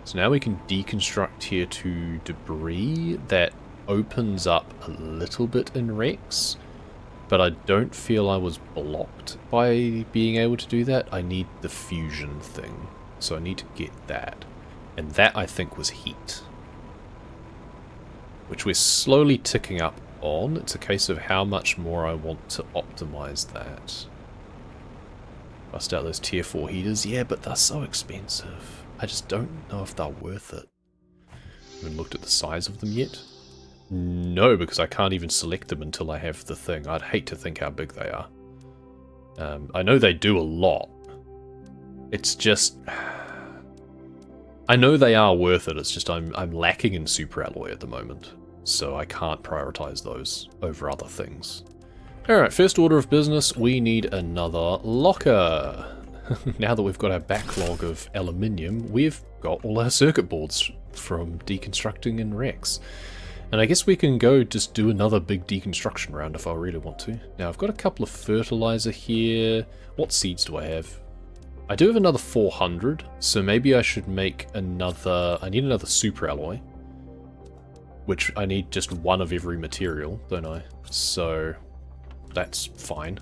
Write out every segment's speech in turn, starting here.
So now we can deconstruct tier 2 debris. That opens up a little bit in Rex, but I don't feel I was blocked by being able to do that. I need the fusion thing, so I need to get that. And that, I think, was heat, which we're slowly ticking up on. It's a case of how much more I want to optimize that. Bust out those tier 4 heaters. Yeah, but they're so expensive. I just don't know if they're worth it. Haven't looked at the size of them yet. No, because I can't even select them until I have the thing. I'd hate to think how big they are. I know they do a lot. It's just... I know they are worth it, it's just I'm lacking in super alloy at the moment. So I can't prioritize those over other things. Alright, first order of business, we need another locker. Now that we've got our backlog of aluminium, we've got all our circuit boards from deconstructing in Rex. And I guess we can go just do another big deconstruction round if I really want to. Now I've got a couple of fertilizer here. What seeds do I have? I do have another 400, so maybe I should make another... I need another super alloy. Which I need just one of every material, don't I? So that's fine.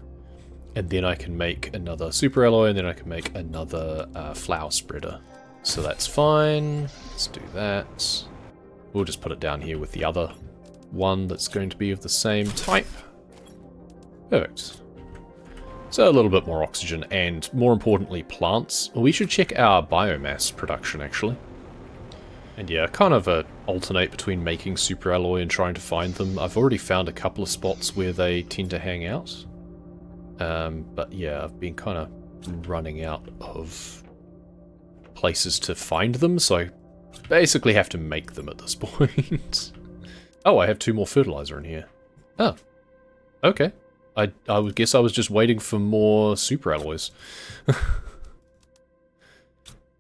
And then I can make another super alloy, and then I can make another flower spreader. So that's fine. Let's do that. We'll just put it down here with the other one that's going to be of the same type. Perfect. So a little bit more oxygen and, more importantly, plants. We should check our biomass production, actually. And yeah, kind of alternate between making super alloy and trying to find them. I've already found a couple of spots where they tend to hang out. But yeah, I've been kind of running out of places to find them, so I basically have to make them at this point. Oh, I have 2 more fertilizer in here. Oh, okay. I would guess I was just waiting for more super alloys.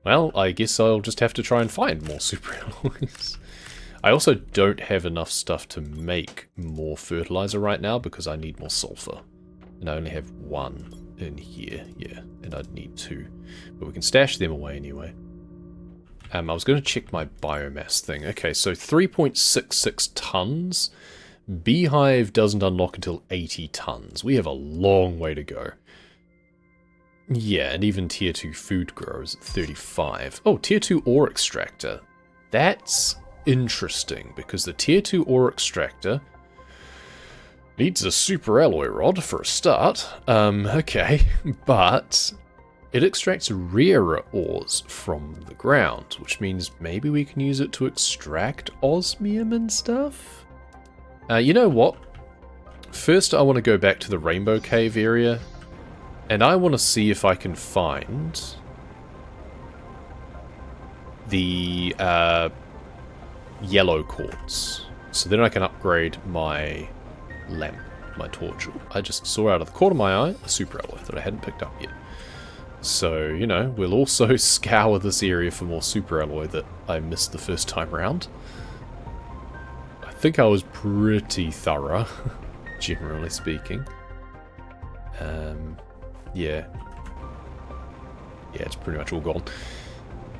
Well, I guess I'll just have to try and find more super alloys. I also don't have enough stuff to make more fertilizer right now because I need more sulfur. And I only have 1 in here, yeah, and I'd need 2. But we can stash them away anyway. I was going to check my biomass thing. Okay, so 3.66 tons. Beehive doesn't unlock until 80 tons. We have a long way to go. Yeah, and even tier 2 food grows at 35. Oh, tier 2 ore extractor. That's interesting, because the tier 2 ore extractor needs a super alloy rod for a start. Okay, but it extracts rarer ores from the ground, which means maybe we can use it to extract osmium and stuff? You know what? First I want to go back to the Rainbow Cave area, and I want to see if I can find the yellow quartz. So then I can upgrade my lamp, my torch. I just saw out of the corner of my eye a super alloy that I hadn't picked up yet. So, you know, we'll also scour this area for more super alloy that I missed the first time around. I think I was pretty thorough, generally speaking. Yeah. Yeah, it's pretty much all gone.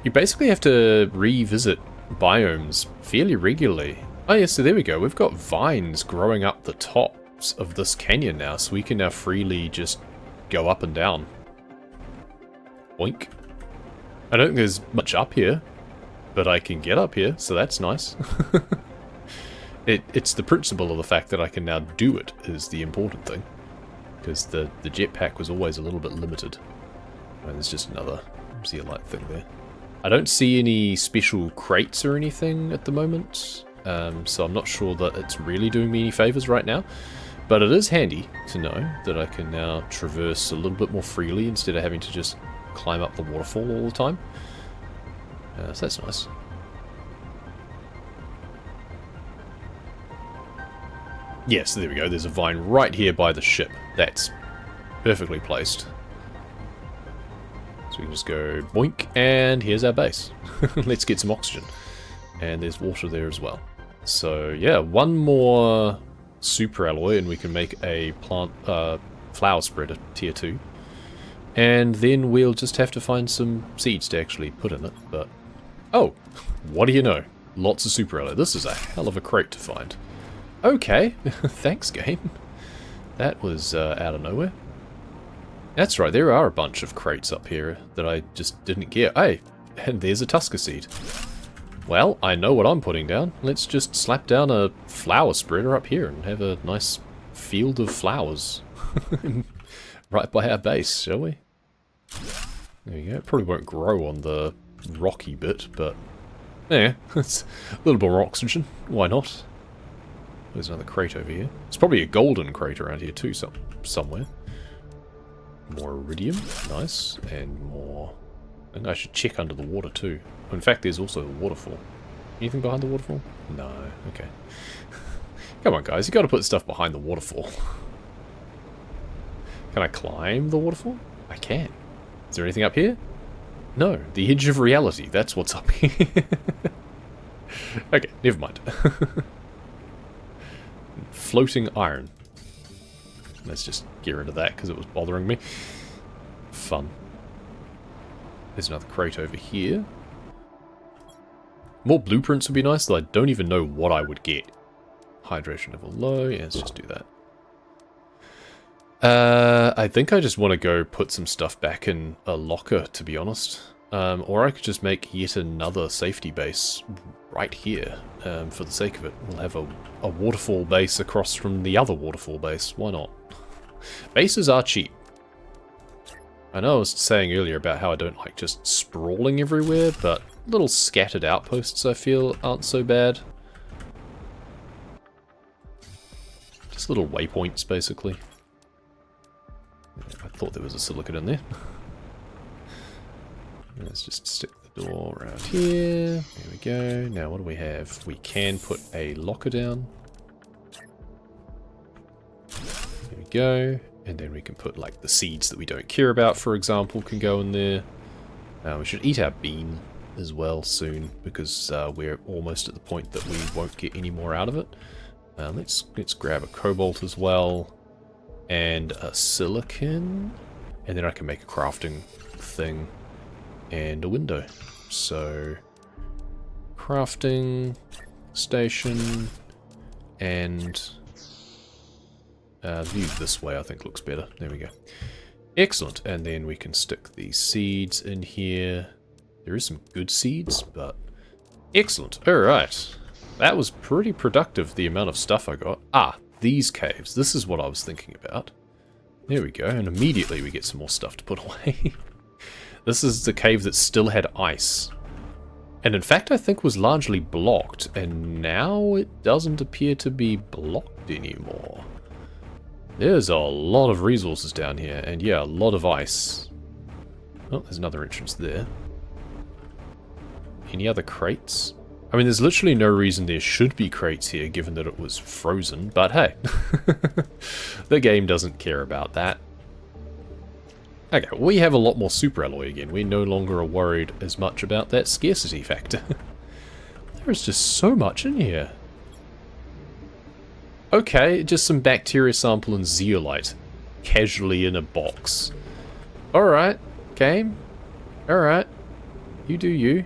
You basically have to revisit biomes fairly regularly. Oh yeah, so there we go. We've got vines growing up the tops of this canyon now, so we can now freely just go up and down. Boink. I don't think there's much up here, but I can get up here, so that's nice. It's the principle of the fact that I can now do it is the important thing. Because the jetpack was always a little bit limited. And there's just another zeolite thing there. I don't see any special crates or anything at the moment. So I'm not sure that it's really doing me any favors right now. But it is handy to know that I can now traverse a little bit more freely instead of having to just climb up the waterfall all the time. So that's nice. Yes, there we go. There's a vine right here by the ship. That's perfectly placed. So we can just go boink, and here's our base. Let's get some oxygen. And there's water there as well. So yeah, one more super alloy and we can make a plant flower spreader tier 2. And then we'll just have to find some seeds to actually put in it, but Oh, what do you know? Lots of super alloy. This is a hell of a crate to find. Okay, thanks game. That was out of nowhere. That's right, there are a bunch of crates up here that I just didn't get. Hey, and there's a Tusker seed. Well, I know what I'm putting down. Let's just slap down a flower spreader up here and have a nice field of flowers. Right by our base, shall we? There you go. It probably won't grow on the rocky bit, but yeah, it's a little more oxygen. Why not? There's another crate over here. It's probably a golden crate around here too, somewhere. More iridium, nice, and more. And I should check under the water too. In fact, there's also a waterfall. Anything behind the waterfall? No. Okay. Come on, guys. You got to put stuff behind the waterfall. Can I climb the waterfall? I can. Is there anything up here? No. The edge of reality. That's what's up here. Okay, never mind. Floating iron. Let's just get rid of that because it was bothering me. Fun. There's another crate over here. More blueprints would be nice, though I don't even know what I would get. Hydration level low. Yeah, let's just do that. I think I just want to go put some stuff back in a locker, to be honest. Or I could just make yet another safety base right here, for the sake of it. We'll have a waterfall base across from the other waterfall base. Why not? Bases are cheap. I know I was saying earlier about how I don't like just sprawling everywhere, but little scattered outposts I feel aren't so bad. Just little waypoints, basically. I thought there was a silicate in there. Let's just stick the door around here. There we go. Now what do we have? We can put a locker down. There we go. And then we can put like the seeds that we don't care about, for example, can go in there. We should eat our bean as well soon, because we're almost at the point that we won't get any more out of it. Let's grab a cobalt as well. And a silicon. And then I can make a crafting thing. And a window. So, crafting station, and view this way I think looks better. There we go. Excellent. And then we can stick the seeds in here. There is some good seeds, but excellent. Alright. That was pretty productive, the amount of stuff I got. Ah, these caves. This is what I was thinking about. There we go. And immediately we get some more stuff to put away. This is the cave that still had ice. And in fact, I think was largely blocked. And now it doesn't appear to be blocked anymore. There's a lot of resources down here. And yeah, a lot of ice. Oh, there's another entrance there. Any other crates? I mean, there's literally no reason there should be crates here, given that it was frozen. But hey, the game doesn't care about that. Okay, we have a lot more super alloy again. We no longer are worried as much about that scarcity factor. There is just so much in here. Okay, just some bacteria sample and zeolite. Casually in a box. Alright, game. Alright. You do you.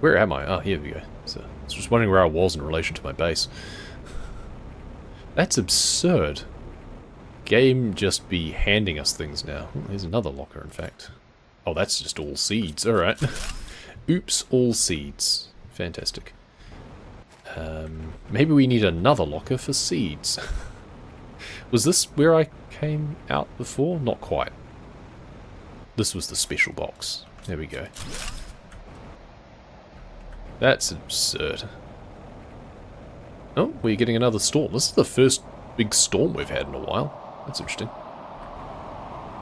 Where am I? Oh, here we go. So, I was just wondering where I was in relation to my base. That's absurd. Game just be handing us things now. Oh, there's another locker, in fact. Oh, that's just all seeds. Alright. Oops, all seeds. Fantastic. Maybe we need another locker for seeds. Was this where I came out before? Not quite. This was the special box. There we go. That's absurd. Oh, we're getting another storm. This is the first big storm we've had in a while. That's interesting.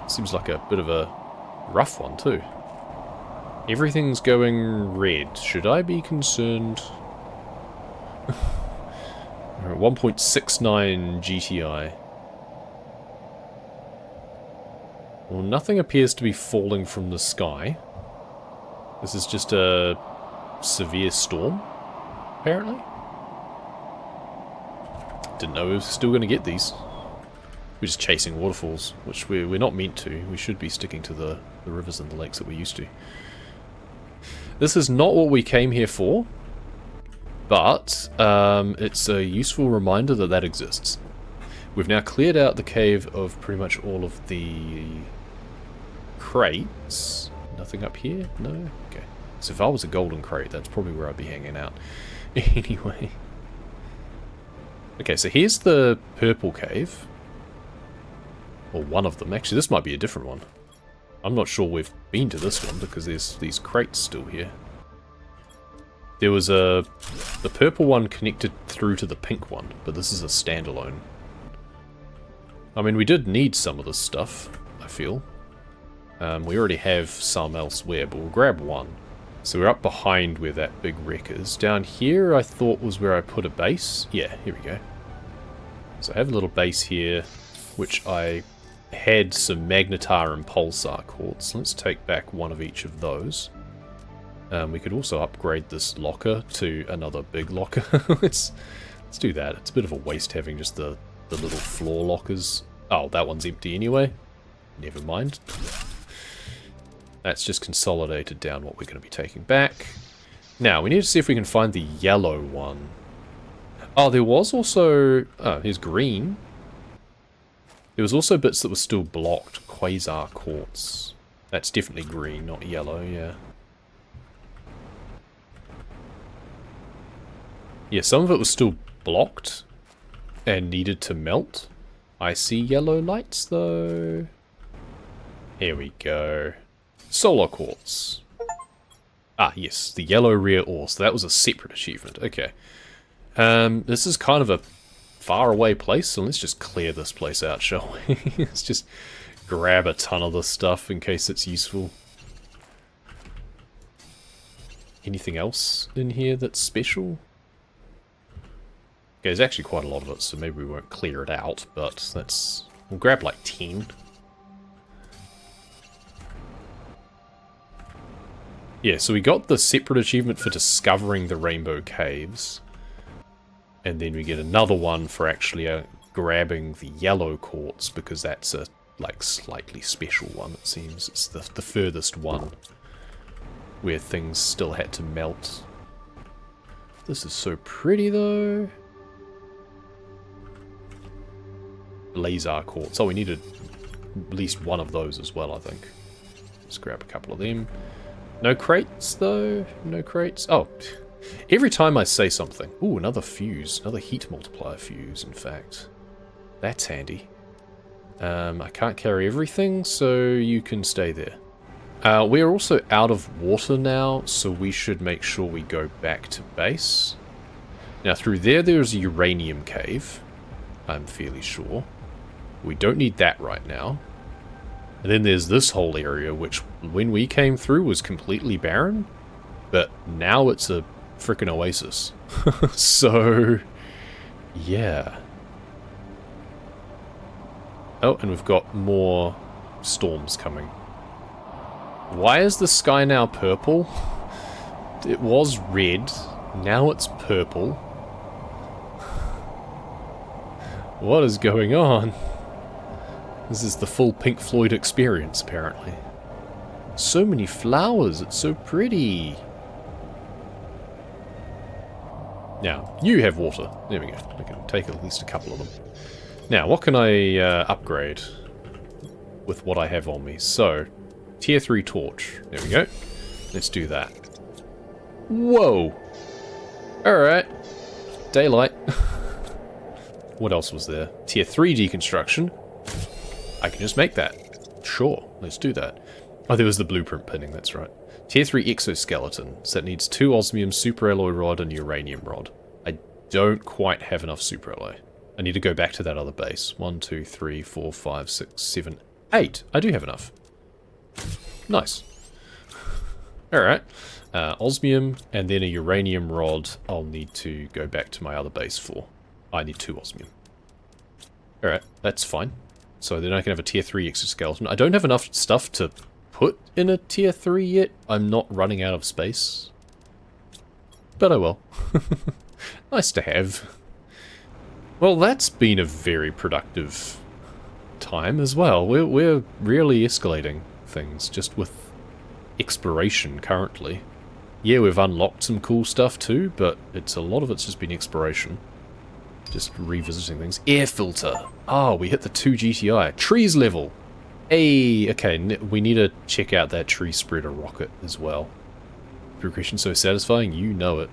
Seems like a bit of a rough one, too. Everything's going red. Should I be concerned? 1.69 GTI. Well, nothing appears to be falling from the sky. This is just a severe storm, apparently. Didn't know we were still going to get these. We're just chasing waterfalls, which we're not meant to. We should be sticking to the rivers and the lakes that we used to. This is not what we came here for, but it's a useful reminder that that exists. We've now cleared out the cave of pretty much all of the crates. Nothing up here? No? Okay. So if I was a golden crate, that's probably where I'd be hanging out. Anyway. Okay, so here's the purple cave. Or one of them. Actually, this might be a different one. I'm not sure we've been to this one because there's these crates still here. There was the purple one connected through to the pink one, but this is a standalone. I mean, we did need some of this stuff, I feel. We already have some elsewhere, but we'll grab one. So we're up behind where that big wreck is. Down here, I thought was where I put a base. Yeah, here we go. So I have a little base here, which I had some magnetar and pulsar quartz. Let's take back one of each of those. We could also upgrade this locker to another big locker. let's do that. It's a bit of a waste having just the little floor lockers. Oh, that one's empty anyway. Never mind. That's just consolidated down what we're going to be taking back. Now, we need to see if we can find the yellow one. Oh, there was also... Oh, here's green. There was also bits that were still blocked. Quasar quartz. That's definitely green, not yellow, yeah. Yeah, some of it was still blocked and needed to melt. I see yellow lights, though. Here we go. Solar quartz. Ah, yes, the yellow rare ore. So that was a separate achievement. Okay. This is kind of a faraway place, so let's just clear this place out, shall we? Let's just grab a ton of this stuff in case it's useful. Anything else in here that's special? Okay, there's actually quite a lot of it, so maybe we won't clear it out, but that's... We'll grab like 10. Yeah, so we got the separate achievement for discovering the rainbow caves. And then we get another one for actually grabbing the yellow quartz, because that's a like slightly special one, it seems. It's the furthest one where things still had to melt. This is so pretty, though. Laser quartz. Oh, we needed at least one of those as well, I think. Let's grab a couple of them. No crates, though? No crates? Oh, every time I say something... Ooh, another fuse. Another heat multiplier fuse, in fact. That's handy. I can't carry everything, so you can stay there. We're also out of water now, so we should make sure we go back to base. Now, through there's a uranium cave. I'm fairly sure. We don't need that right now. And then there's this whole area, which when we came through was completely barren. But now it's a frickin' oasis. So, yeah. Oh, and we've got more storms coming. Why is the sky now purple? It was red. Now it's purple. What is going on? This is the full Pink Floyd experience, apparently. So many flowers, it's so pretty. Now, you have water. There we go. I can take at least a couple of them. Now, what can I upgrade with what I have on me? So, Tier 3 torch. There we go. Let's do that. Whoa! Alright. Daylight. What else was there? Tier 3 deconstruction. I can just make that. Sure, let's do that. Oh, there was the blueprint pinning, that's right. Tier 3 exoskeleton. So that needs 2 osmium superalloy rod and uranium rod. I don't quite have enough superalloy. I need to go back to that other base. 1, 2, 3, 4, 5, 6, 7, 8. I do have enough. Nice. Alright. Osmium and then a uranium rod I'll need to go back to my other base for. I need 2 osmium. Alright, that's fine. So then I can have a tier 3 exoskeleton. I don't have enough stuff to put in a tier 3 yet. I'm not running out of space. But I will. Nice to have. Well, that's been a very productive time as well. We're really escalating things just with exploration currently. Yeah, we've unlocked some cool stuff too, but a lot of it's just been exploration. Just revisiting things. Air filter. Oh, we hit the 2 GTI. Trees level. Hey, okay, we need to check out that tree spreader rocket as well. Progression so satisfying, you know it.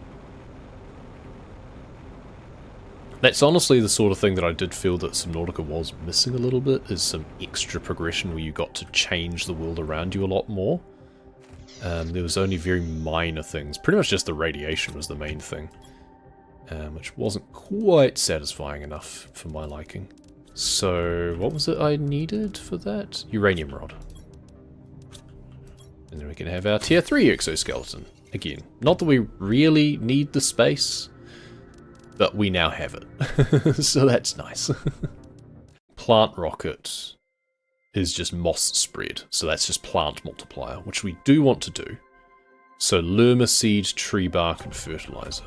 That's honestly the sort of thing that I did feel that Subnautica was missing a little bit, is some extra progression where you got to change the world around you a lot more. There was only very minor things. Pretty much just the radiation was the main thing. Which wasn't quite satisfying enough for my liking. So, what was it I needed for that? Uranium rod. And then we can have our tier 3 exoskeleton. Again, not that we really need the space, but we now have it. So that's nice. Plant rocket is just moss spread, so that's just plant multiplier, which we do want to do. So lerma seed, tree bark, and fertilizer.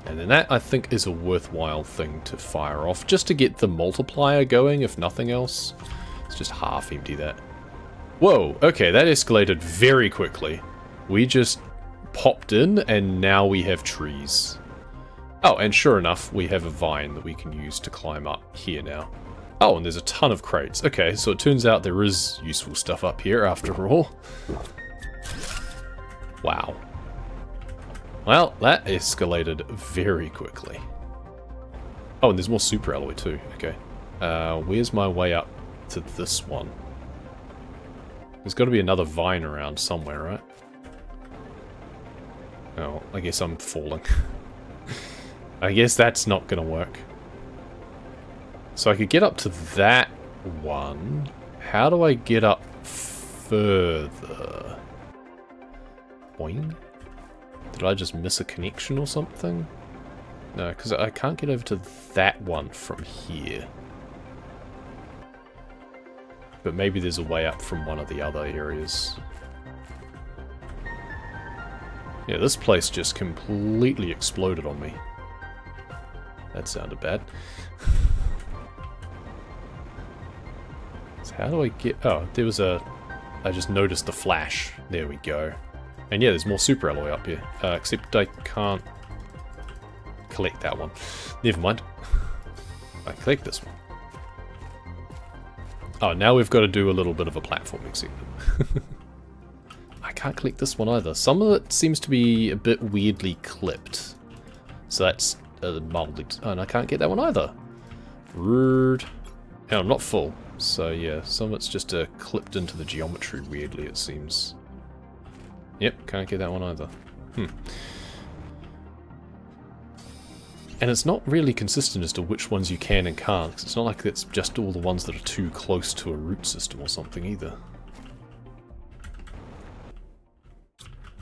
And then that, I think, is a worthwhile thing to fire off, just to get the multiplier going, if nothing else. Let's just half empty that. Whoa, okay, that escalated very quickly. We just popped in, and now we have trees. Oh, and sure enough, we have a vine that we can use to climb up here now. Oh, and there's a ton of crates. Okay, so it turns out there is useful stuff up here after all. Wow. Well, that escalated very quickly. Oh, and there's more super alloy too. Okay. Where's my way up to this one? There's got to be another vine around somewhere, right? Oh, I guess I'm falling. I guess that's not going to work. So I could get up to that one. How do I get up further? Boing? Did I just miss a connection or something? No, because I can't get over to that one from here. But maybe there's a way up from one of the other areas. Yeah, this place just completely exploded on me. That sounded bad. So how do I get... Oh, there was a... I just noticed the flash. There we go. And yeah, there's more super alloy up here. Except I can't collect that one. Never mind. I collect this one. Oh, now we've got to do a little bit of a platforming segment. I can't collect this one either. Some of it seems to be a bit weirdly clipped. So that's mildly... Oh, and I can't get that one either. Rude. And I'm not full. So yeah, some of it's just clipped into the geometry weirdly, it seems. Yep, can't get that one either. And it's not really consistent as to which ones you can and can't, because it's not like it's just all the ones that are too close to a root system or something either.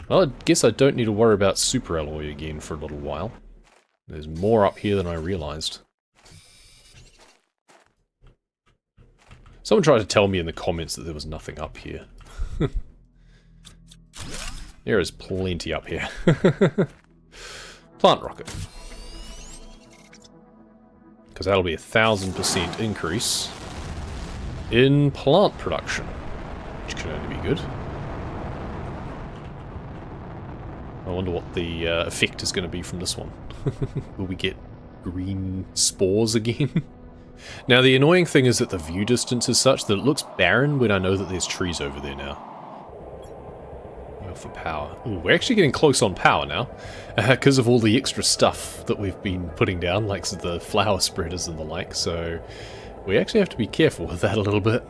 Well, I guess I don't need to worry about super alloy again for a little while. There's more up here than I realized. Someone tried to tell me in the comments that there was nothing up here. There is plenty up here. Plant rocket. Because that'll be 1,000% increase in plant production. Which can only be good. I wonder what the effect is going to be from this one. Will we get green spores again? Now, the annoying thing is that the view distance is such that it looks barren when I know that there's trees over there now. For power. Ooh, we're actually getting close on power now, because of all the extra stuff that we've been putting down, like the flower spreaders and the like, so we actually have to be careful with that a little bit.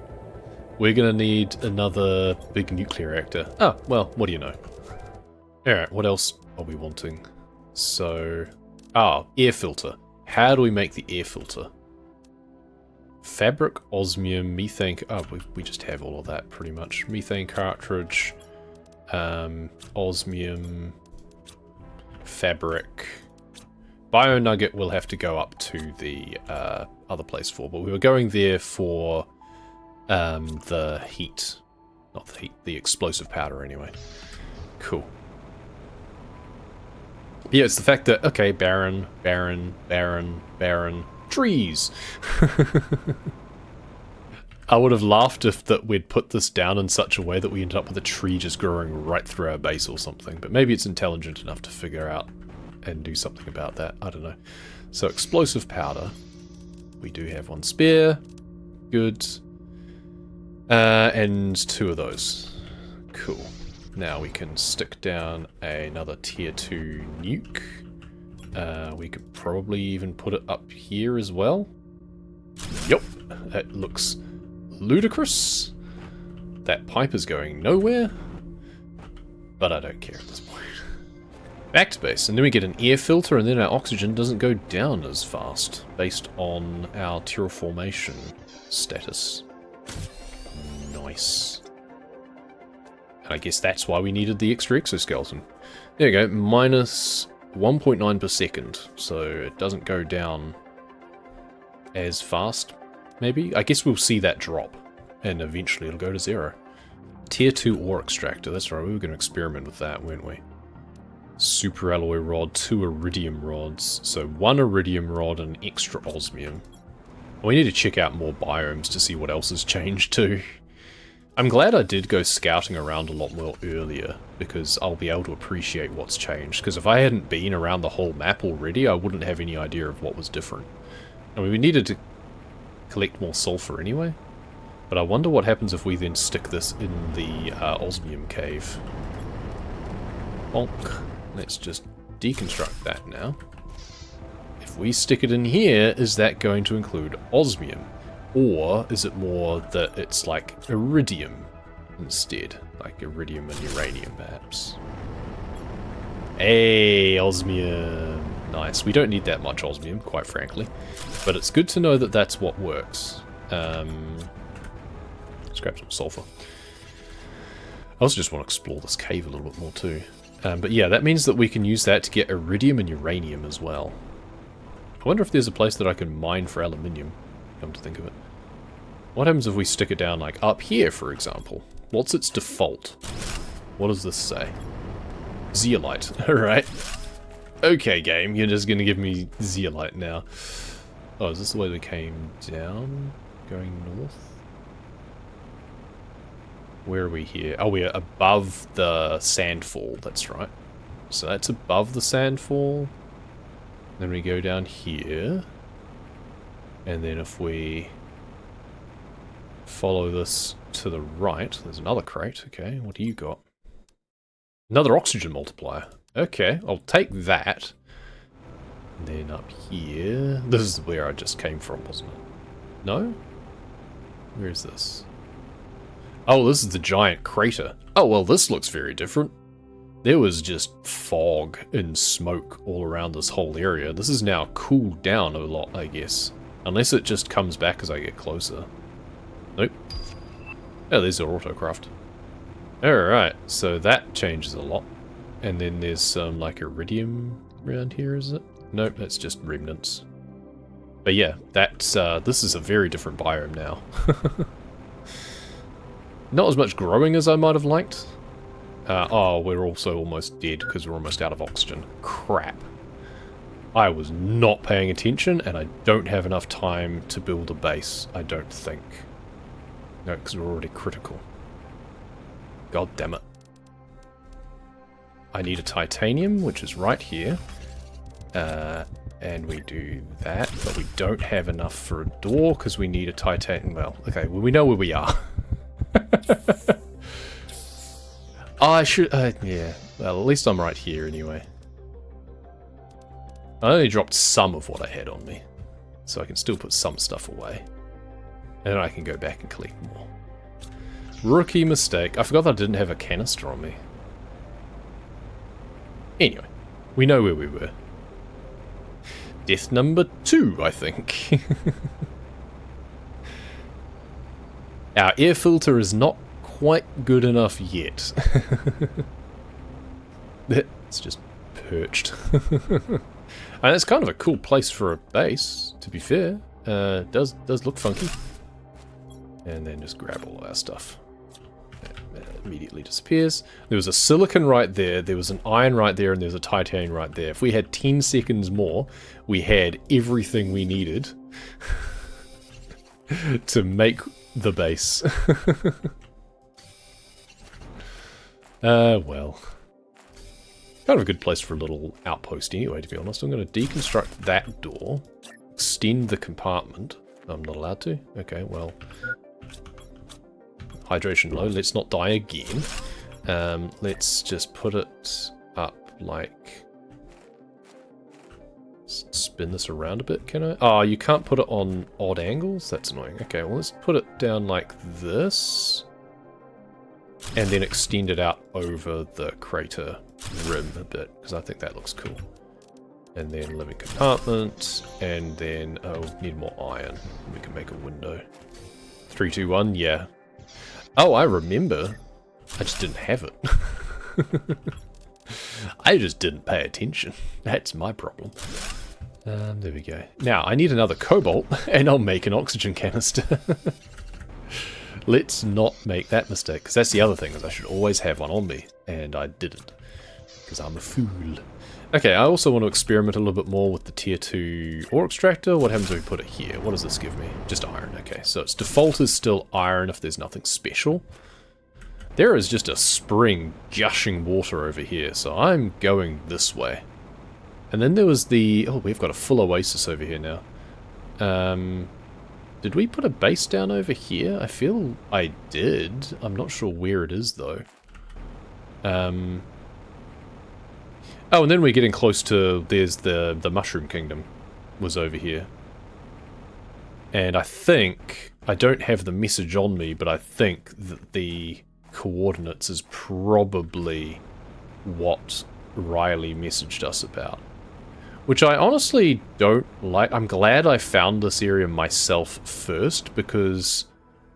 We're going to need another big nuclear reactor. Ah, well, what do you know? Alright, what else are we wanting? So... Ah, air filter. How do we make the air filter? Fabric, osmium, methane... Oh, we just have all of that, pretty much. Methane cartridge... osmium, fabric, bio nugget will have to go up to the other place for, but we were going there for the heat, not the heat, the explosive powder anyway. Cool. Yeah, it's the fact that, okay, barren, barren, barren, barren, trees. I would have laughed if that we'd put this down in such a way that we ended up with a tree just growing right through our base or something. But maybe it's intelligent enough to figure out and do something about that. I don't know. So explosive powder. We do have one spare. Good. And 2 of those. Cool. Now we can stick down another tier 2 nuke. We could probably even put it up here as well. Yep. That looks ludicrous. That pipe is going nowhere. But I don't care at this point. Back to base, and then we get an air filter, and then our oxygen doesn't go down as fast, based on our terraformation status. Nice. And I guess that's why we needed the extra exoskeleton. There we go, minus 1.9 per second, so it doesn't go down as fast, maybe? I guess we'll see that drop, and eventually it'll go to 0. Tier 2 ore extractor, that's right, we were going to experiment with that, weren't we? Super alloy rod, 2 iridium rods. So 1 iridium rod and extra osmium. We need to check out more biomes to see what else has changed too. I'm glad I did go scouting around a lot more earlier, because I'll be able to appreciate what's changed. Because if I hadn't been around the whole map already, I wouldn't have any idea of what was different. I mean, we needed to collect more sulfur anyway. But I wonder what happens if we then stick this in the osmium cave. Bonk. Let's just deconstruct that now. If we stick it in here, is that going to include osmium? Or is it more that it's like iridium instead? Like iridium and uranium, perhaps. Hey, osmium. Nice. We don't need that much osmium, quite frankly. But it's good to know that that's what works. Let's grab some sulfur. I also just want to explore this cave a little bit more too. But yeah, that means that we can use that to get iridium and uranium as well. I wonder if there's a place that I can mine for aluminium, come to think of it. What happens if we stick it down, like, up here, for example? What's its default? What does this say? Zeolite. Alright. Okay, game, you're just gonna give me zeolite now. Oh, is this the way we came down? Going north? Where are we here? Oh, we're above the sandfall, that's right. So that's above the sandfall. Then we go down here. And then if we follow this to the right, there's another crate. Okay, what do you got? Another oxygen multiplier. Okay, I'll take that. And then up here... This is where I just came from, wasn't it? No? Where is this? Oh, this is the giant crater. Oh, well, this looks very different. There was just fog and smoke all around this whole area. This is now cooled down a lot, I guess. Unless it just comes back as I get closer. Nope. Oh, there's our autocraft. Alright, so that changes a lot. And then there's some, like, iridium around here, is it? Nope, that's just remnants. But yeah, that's, this is a very different biome now. Not as much growing as I might have liked. Oh, we're also almost dead because we're almost out of oxygen. Crap. I was not paying attention, and I don't have enough time to build a base, I don't think. No, because we're already critical. God damn it. I need a titanium, which is right here. And we do that, but we don't have enough for a door because we need a titanium. Well, okay, well, we know where we are. Oh, I should... yeah. Well, at least I'm right here anyway. I only dropped some of what I had on me. So I can still put some stuff away. And then I can go back and collect more. Rookie mistake. I forgot that I didn't have a canister on me. Anyway. We know where we were. Death number 2, I think. Our air filter is not quite good enough yet. It's just perched. And it's kind of a cool place for a base, to be fair. It does look funky. And then just grab all of our stuff. That immediately disappears. There was a silicon right there, there was an iron right there, and there's a titanium right there. If we had 10 seconds more, we had everything we needed to make the base. Well. Kind of a good place for a little outpost anyway, to be honest. I'm going to deconstruct that door. Extend the compartment. I'm not allowed to? Okay, well. Hydration low. Let's not die again. Let's just put it up like... Spin this around a bit, can I? Oh, you can't put it on odd angles? That's annoying. Okay, well, let's put it down like this. And then extend it out over the crater rim a bit, because I think that looks cool. And then living compartment, and then, oh, need more iron. We can make a window. 3, 2, 1, yeah. Oh, I remember. I just didn't have it. I just didn't pay attention. That's my problem. There we go. Now, I need another cobalt, and I'll make an oxygen canister. Let's not make that mistake, because that's the other thing, is I should always have one on me, and I didn't, because I'm a fool. Okay, I also want to experiment a little bit more with the tier 2 ore extractor. What happens if we put it here? What does this give me? Just iron, okay. So its default is still iron if there's nothing special. There is just a spring gushing water over here, so I'm going this way. And then there was the... Oh, we've got a full oasis over here now. Did we put a base down over here? I feel I did. I'm not sure where it is, though. Oh, and then we're getting close to... There's the Mushroom Kingdom was over here. And I think... I don't have the message on me, but I think that the coordinates is probably what Riley messaged us about. Which I honestly don't like. I'm glad I found this area myself first, because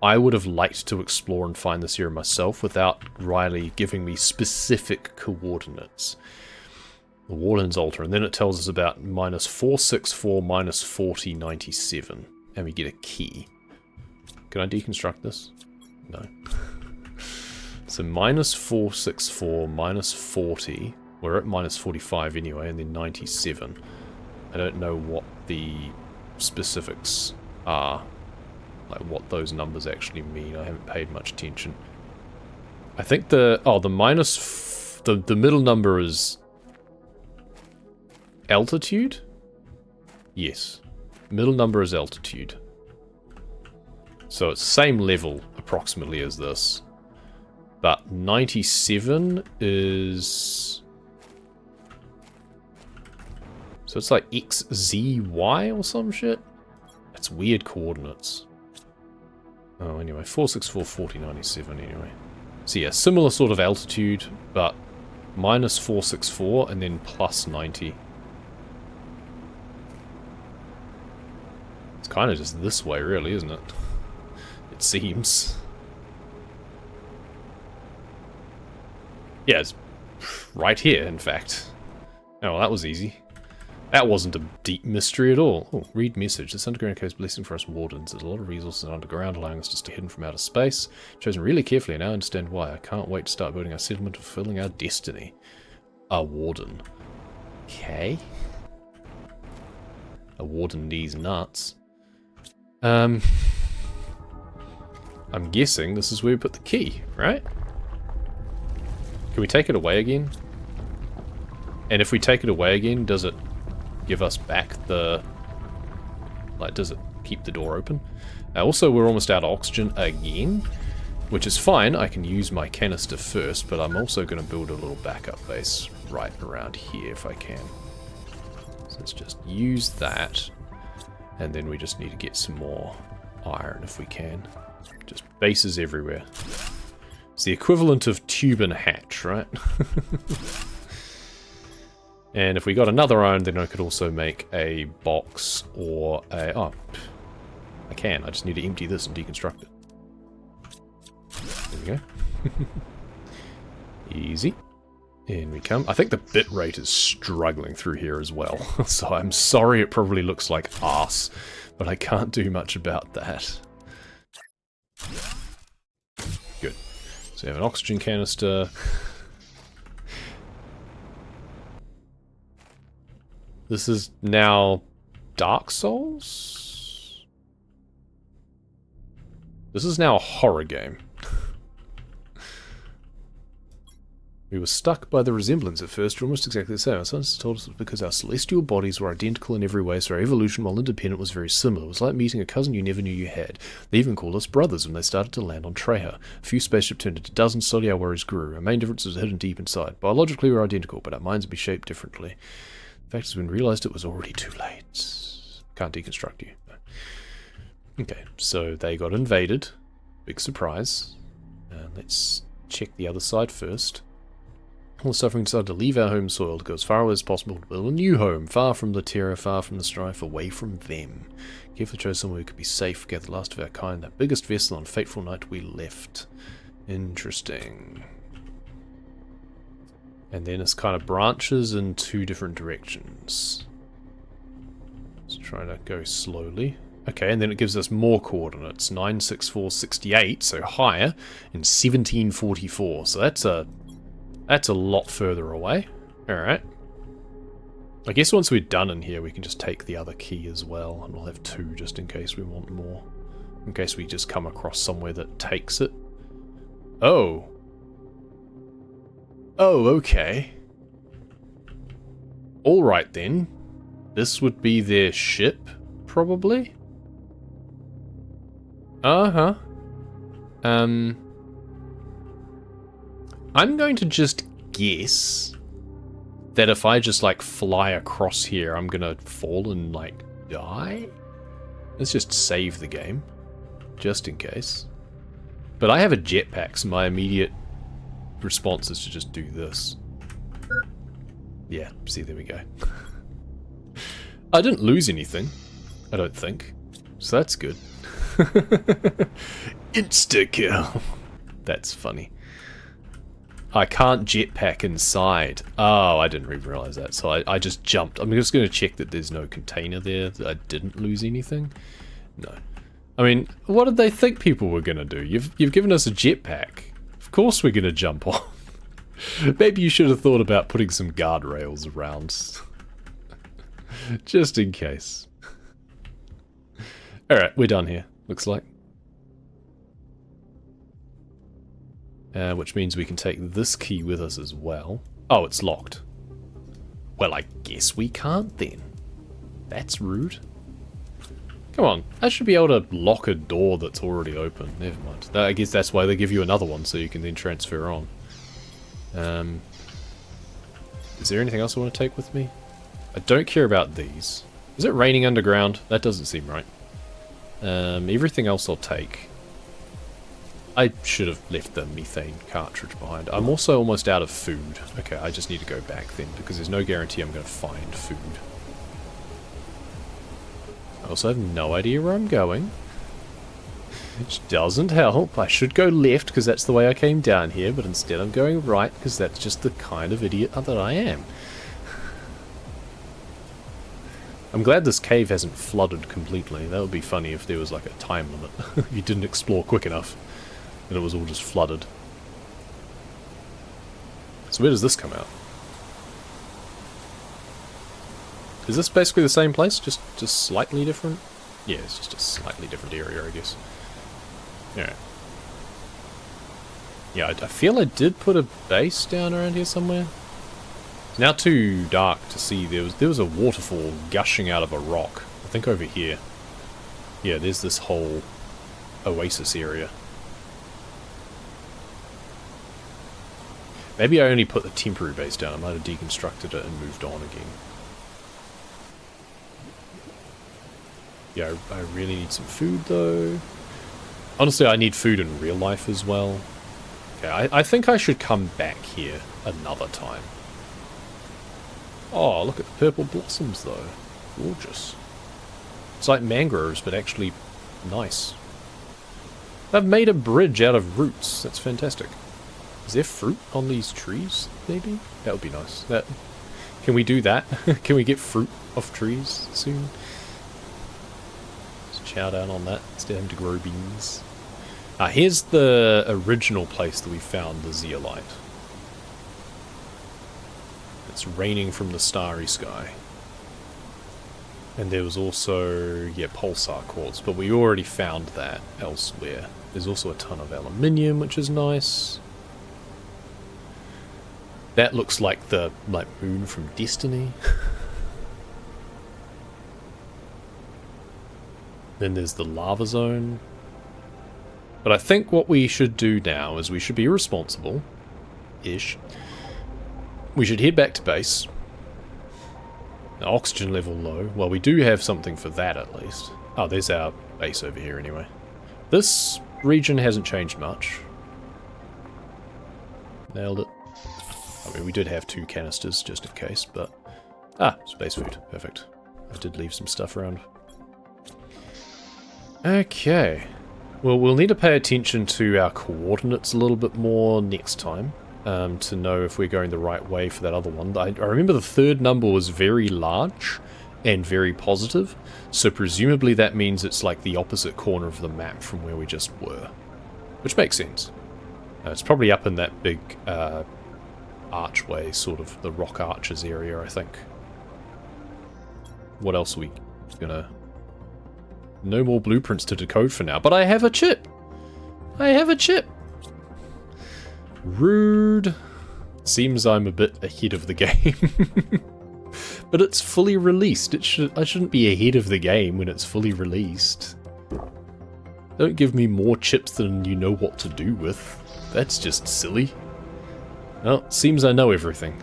I would have liked to explore and find this area myself without Riley giving me specific coordinates. The Warden's altar, and then it tells us about -464, -4097, and we get a key. Can I deconstruct this? No. So -464, -40... We're at -45 anyway, and then 97. I don't know what the specifics are. Like, what those numbers actually mean. I haven't paid much attention. I think the... Oh, the minus... The middle number is... altitude? Yes. Middle number is altitude. So it's the same level, approximately, as this. But 97 is... So it's like X, Z, Y or some shit? That's weird coordinates. Oh, anyway, 464, 4097 anyway. So yeah, similar sort of altitude, but -464 and then +90. It's kind of just this way, really, isn't it? It seems. Yeah, it's right here, in fact. Oh, well, that was easy. That wasn't a deep mystery at all. Oh, read message. This underground cave is blessing for us Wardens. There's a lot of resources underground, allowing us to stay hidden from outer space. Chosen really carefully, and I understand why. I can't wait to start building our settlement and fulfilling our destiny. A Warden. Okay. A Warden needs nuts. I'm guessing this is where we put the key, right? Can we take it away again? And if we take it away again, does it give us back the... Like, does it keep the door open? Also, we're almost out of oxygen again, which is fine. I can use my canister first, but I'm also going to build a little backup base right around here if I can. So let's just use that, and then we just need to get some more iron if we can. Just bases everywhere. It's the equivalent of tube and hatch, right? And if we got another iron, then I could also make a box or a... Oh, I can. I just need to empty this and deconstruct it. There we go. Easy. In we come. I think the bit rate is struggling through here as well. So I'm sorry it probably looks like arse, but I can't do much about that. Good. So we have an oxygen canister. This is now Dark Souls? This is now a horror game. We were stuck by the resemblance at first, almost exactly the same. Our scientists told us it was because our celestial bodies were identical in every way, so our evolution, while independent, was very similar. It was like meeting a cousin you never knew you had. They even called us brothers when they started to land on Treha. A few spaceships turned into dozens, slowly our worries grew. Our main difference was hidden deep inside. Biologically, we were identical, but our minds would be shaped differently. The fact is, when we realized it was already too late. Can't deconstruct you. No. Okay, so they got invaded. Big surprise. Let's check the other side first. All the suffering decided to leave our home soil to go as far away as possible to build a new home, far from the terror, far from the strife, away from them. Carefully chose somewhere we could be safe, gather the last of our kind, that biggest vessel on fateful night we left. Interesting. And then it's kind of branches in two different directions. Let's try to go slowly. Okay, and then it gives us more coordinates. 96468, so higher, and 1744. So that's a lot further away. Alright. I guess once we're done in here, we can just take the other key as well. And we'll have two just in case we want more. In case we just come across somewhere that takes it. Oh. Oh, okay. Alright then. This would be their ship, probably? Uh-huh. I'm going to just guess that if I just, like, fly across here, I'm gonna fall and, like, die? Let's just save the game, just in case. But I have a jetpack, so my immediate response is to just do this. Yeah, see, there we go. I didn't lose anything, I don't think, so that's good. Insta-kill. That's funny. I can't jetpack inside. Oh, I didn't even realize that. So I just jumped. I'm just going to check that there's no container there, that I didn't lose anything. No. I mean, what did they think people were going to do? You've given us a jetpack. Of course we're going to jump on. Maybe you should have thought about putting some guardrails around. Just in case. Alright, we're done here, looks like. Which means we can take this key with us as well. Oh, it's locked. Well, I guess we can't then. That's rude. Come on, I should be able to lock a door that's already open. Never mind. I guess that's why they give you another one, so you can then transfer on. Is there anything else I want to take with me? I don't care about these. Is it raining underground? That doesn't seem right. Everything else I'll take. I should have left the methane cartridge behind. I'm also almost out of food. Okay, I just need to go back then, because there's no guarantee I'm going to find food. I also have no idea where I'm going. Which doesn't help. I should go left, because that's the way I came down here, but instead I'm going right, because that's just the kind of idiot that I am. I'm glad this cave hasn't flooded completely. That would be funny if there was like a time limit. If you didn't explore quick enough. And it was all just flooded. So where does this come out? Is this basically the same place? Just slightly different? Yeah, it's just a slightly different area, I guess. Yeah. Yeah, I feel I did put a base down around here somewhere. It's now too dark to see. There was a waterfall gushing out of a rock. I think over here. Yeah, there's this whole oasis area. Maybe I only put the temporary base down. I might have deconstructed it and moved on again. Yeah, I really need some food though. Honestly, I need food in real life as well. Okay, I think I should come back here another time. Oh, look at the purple blossoms though. Gorgeous. It's like mangroves, but actually nice. They've made a bridge out of roots. That's fantastic. Is there fruit on these trees, maybe? That would be nice. Can we do that? Can we get fruit off trees soon? Let's chow down on that instead of having to grow beans. Here's the original place that we found the zeolite. It's raining from the starry sky. And there was also, yeah, pulsar quartz, but we already found that elsewhere. There's also a ton of aluminium, which is nice. That looks like the moon from Destiny. Then there's the lava zone. But I think what we should do now is we should be responsible-ish. We should head back to base. The oxygen level low. Well, we do have something for that at least. Oh, there's our base over here anyway. This region hasn't changed much. Nailed it. I mean, we did have 2 canisters just in case, but... Ah, space food. Perfect. I did leave some stuff around. Okay. Well, we'll need to pay attention to our coordinates a little bit more next time. To know if we're going the right way for that other one. I remember the third number was very large and very positive, so presumably that means it's like the opposite corner of the map from where we just were. Which makes sense. It's probably up in that big archway, sort of the rock arches area, I think. What else are we gonna... No more blueprints to decode for now, but I have a chip! I have a chip! Rude. Seems I'm a bit ahead of the game. But it's fully released. I shouldn't be ahead of the game when it's fully released. Don't give me more chips than you know what to do with. That's just silly. Well, seems I know everything.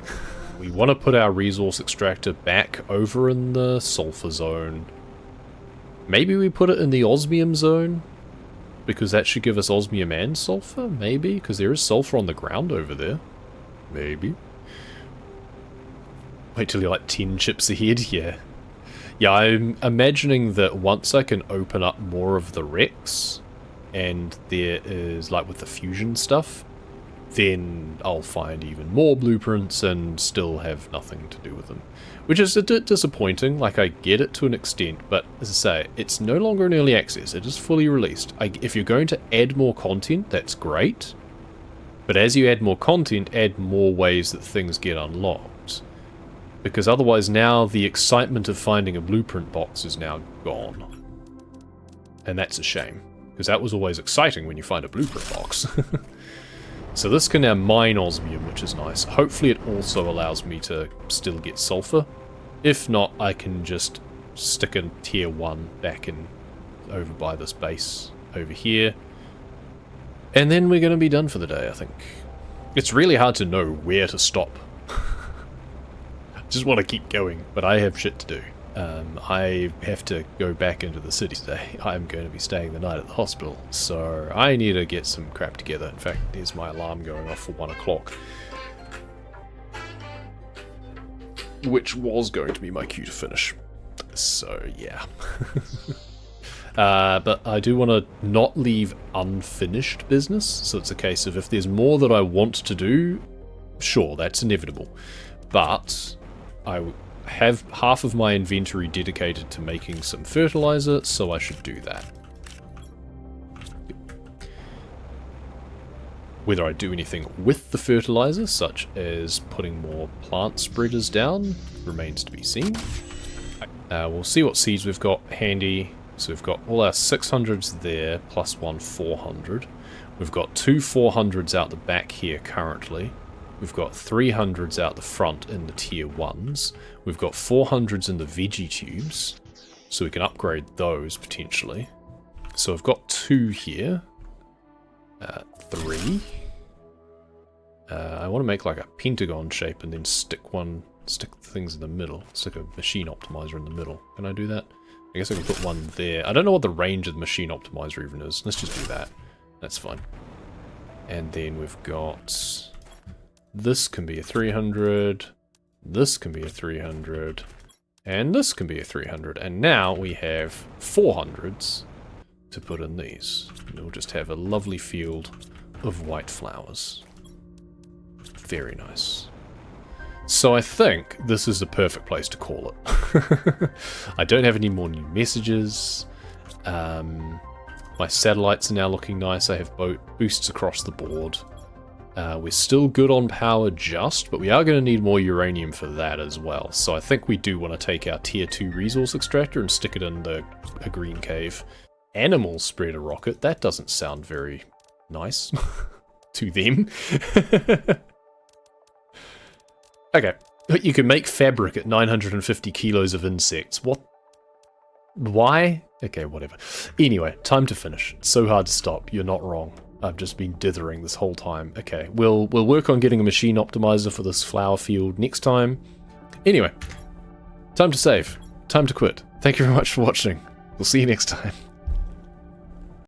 We want to put our resource extractor back over in the sulfur zone. Maybe we put it in the osmium zone? Because that should give us osmium and sulfur? Maybe? Because there is sulfur on the ground over there. Maybe. Wait till you're like 10 chips ahead? Yeah. Yeah, I'm imagining that once I can open up more of the wrecks, and there is, like with the fusion stuff, then I'll find even more blueprints and still have nothing to do with them. Which is a bit disappointing. Like, I get it to an extent, but as I say, it's no longer in early access. It is fully released. If you're going to add more content, that's great. But as you add more content, add more ways that things get unlocked. Because otherwise now the excitement of finding a blueprint box is now gone. And that's a shame. Because that was always exciting when you find a blueprint box. So this can now mine osmium, which is nice. Hopefully it also allows me to still get sulfur. If not, I can just stick a tier 1 back in over by this base over here. And then we're going to be done for the day, I think. It's really hard to know where to stop. Just want to keep going, but I have shit to do. I have to go back into the city today. I'm going to be staying the night at the hospital, so I need to get some crap together. In fact, there's my alarm going off for 1 o'clock. Which was going to be my cue to finish. So, yeah. But I do want to not leave unfinished business, so it's a case of if there's more that I want to do, sure, that's inevitable. But I have half of my inventory dedicated to making some fertilizer, so I should do that. Whether I do anything with the fertilizer, such as putting more plant spreaders down, remains to be seen. We'll see what seeds we've got handy. So we've got all our 600s there, plus 1 400. We've got 2 400s out the back here currently. We've got 300s out the front in the tier 1s. We've got 400s in the veggie tubes, so we can upgrade those potentially. So I've got 2 here. 3. I want to make like a pentagon shape and then stick things in the middle. Stick a machine optimizer in the middle. Can I do that? I guess I can put one there. I don't know what the range of the machine optimizer even is. Let's just do that. That's fine. And then we've got... This can be a 300. This can be a 300. And this can be a 300. And now we have 400s to put in these. And we'll just have a lovely field of white flowers. Very nice. So I think this is the perfect place to call it. I don't have any more new messages. My satellites are now looking nice. I have boosts across the board. We're still good on power just, but we are going to need more uranium for that as well. So I think we do want to take our tier 2 resource extractor and stick it in a green cave. Animals spread a rocket. That doesn't sound very nice to them. Okay. You can make fabric at 950 kilos of insects. What? Why? Okay, whatever. Anyway, time to finish. It's so hard to stop. You're not wrong. I've just been dithering this whole time. Okay, we'll work on getting a machine optimizer for this flower field next time. Anyway, time to save. Time to quit. Thank you very much for watching. We'll see you next time.